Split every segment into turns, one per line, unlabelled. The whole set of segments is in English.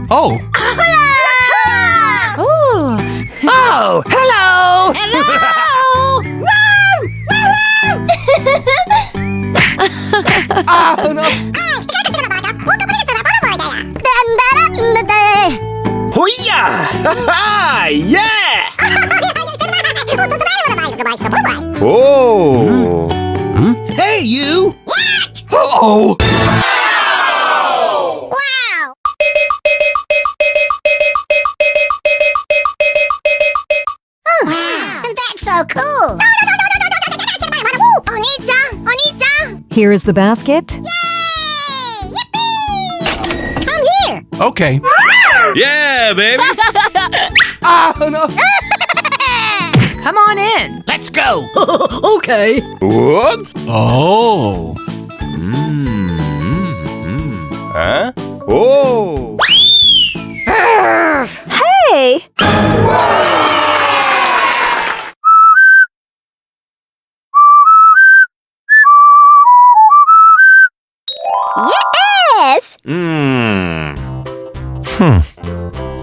Oh.
Oh,
Oh, hello!
Ah, no.
Hoo-ya! Ha-ha! Yeah! Oh!
Hey, you! What? Uh-oh!
Cool.
here is the basket.
Yippee! Come here.
Okay.
Yeah, baby!
Ah, no.
Come on in.
Let's go!
Okay.
What?
Oh.
Huh? Oh!
Hey!
Yes.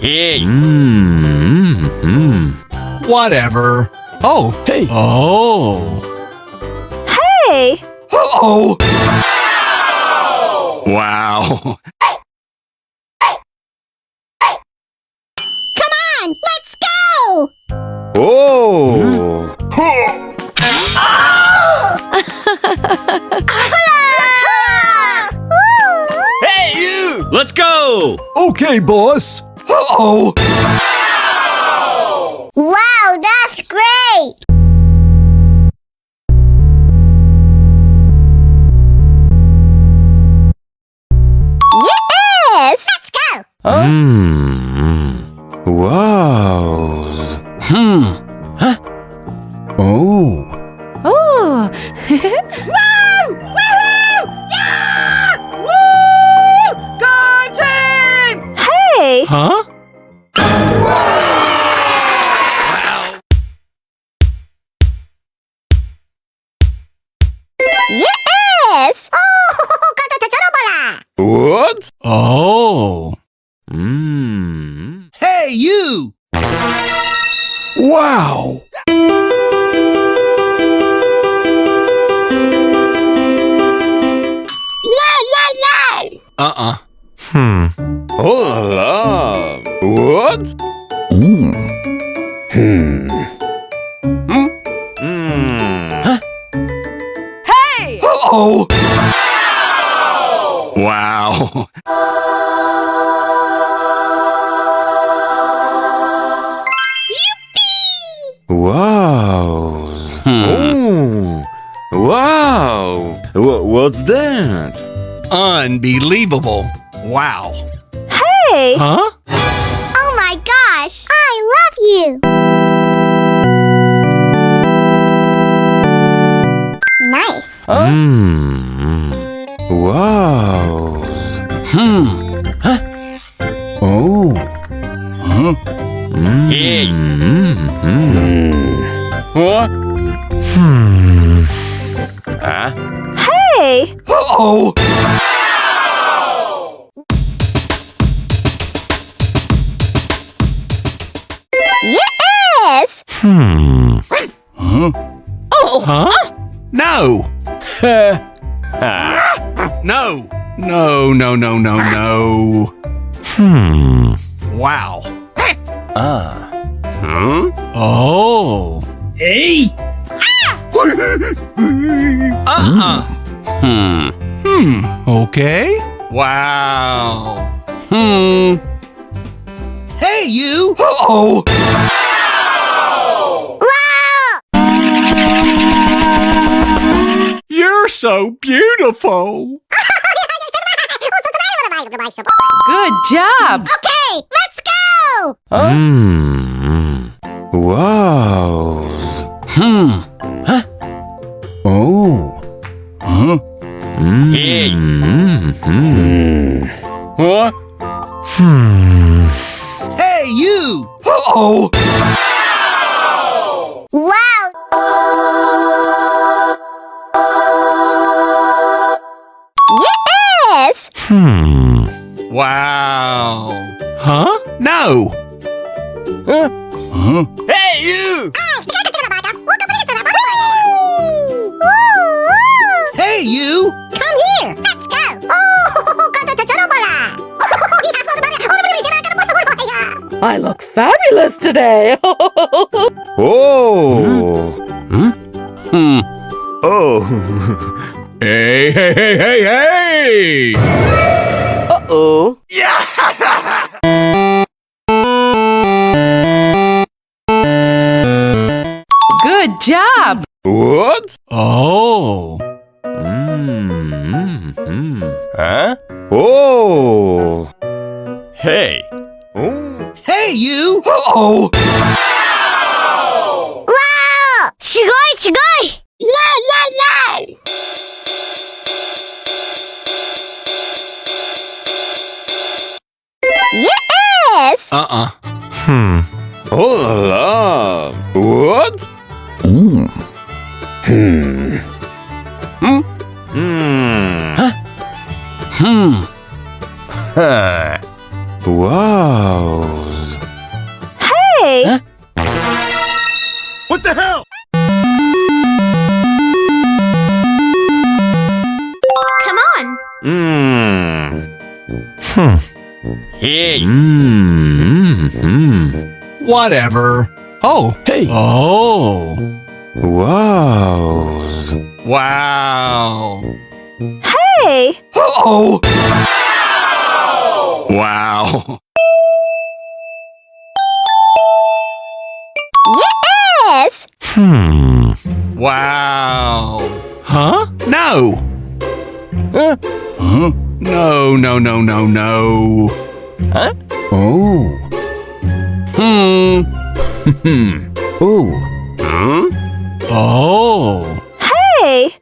Hey!
Whatever. Oh.
Hey!
Oh.
Hey!
Uh-oh.
Wow!
Come on, let's go.
Oh! Hey, you! Let's go!
Okay, boss. Uh-oh.
Wow, that's great. Yes. Let's go.
Wow!
Huh? Oh.
Oh! Hey!
Huh?
Yes. Oh,
What?
Oh. Hey, you! Wow. Uh-uh.
Oh la! What?
Hey!
Uh-oh.
Wow! Wow! Oh! Wow! What's that?
Unbelievable. Wow.
Hey!
Huh?
Oh my gosh. I love you. Nice.
Wow!
Oh. Huh?
Hey! What? Huh?
Hey!
Uh-oh.
Yes.
Huh? Huh? No. No. No, no, no, no, no. Wow.
Huh?
Oh.
Hey!
Uh-uh. Okay. Wow. Hey, you. Uh-oh. You're so beautiful.
Good job!
Okay, let's go.
Wow!
Oh. Huh?
Hey! What?
Hey, you. Uh-oh.
Wow. Yes.
Wow. Huh? No.
Huh?
Huh?
Hey, you!
Hey, you!
Come here. Let's go.
I look fabulous today.
Oh. Oh.
Hey, hey, hey, hey, hey!
Uh-oh. Good job.
What?
Oh.
Huh? Oh. Hey. Oh.
Hey, you!
Oh.
Wow! すごいすごい! Yeah, yeah, yeah! Yes!
Uh-uh.
Oh la la. What? Hmm. Huh. Wow.
Hey.
What the hell?
Come on!
Hey.
Whatever. Oh.
Hey.
Oh.
Wow.
Wow.
Hey.
Oh.
Wow.
Yes!
Wow. Huh? No.
Huh?
Huh? No, no, no, no, no.
Huh?
Oh.
Ooh. Huh?
Oh.
Hey.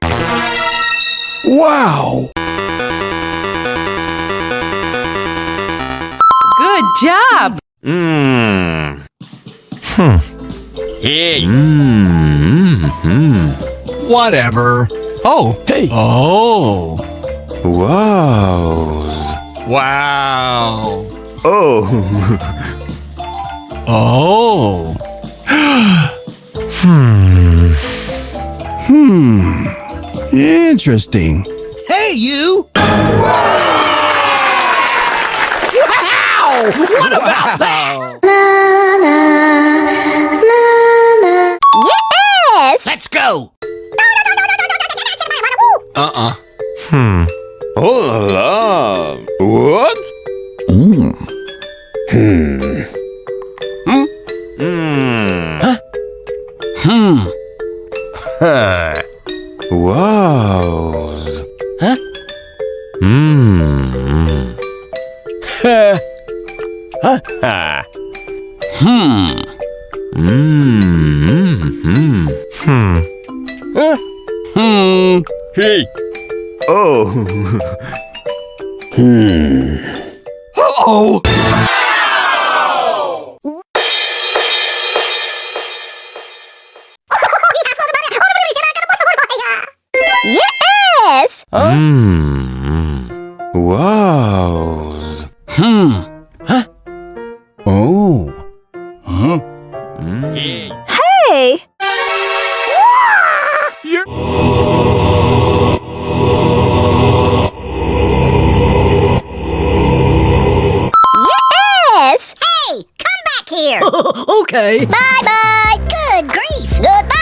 Wow.
Good job.
Hey.
Whatever. Oh.
Hey.
Oh.
Wow.
Wow.
Oh.
Oh. Interesting. Hey, you! Wow! What about that?
Yes!
Let's go! Uh-uh.
Oh la la. What? Huh. Wow.
Huh?
Ha ha. Hey. Oh. Oh.
Yes!
Wow.
Oh. Huh?
Hey.
Hey.
Yes! Hey! Come back here!
Okay.
Bye-bye! Good grief! Goodbye!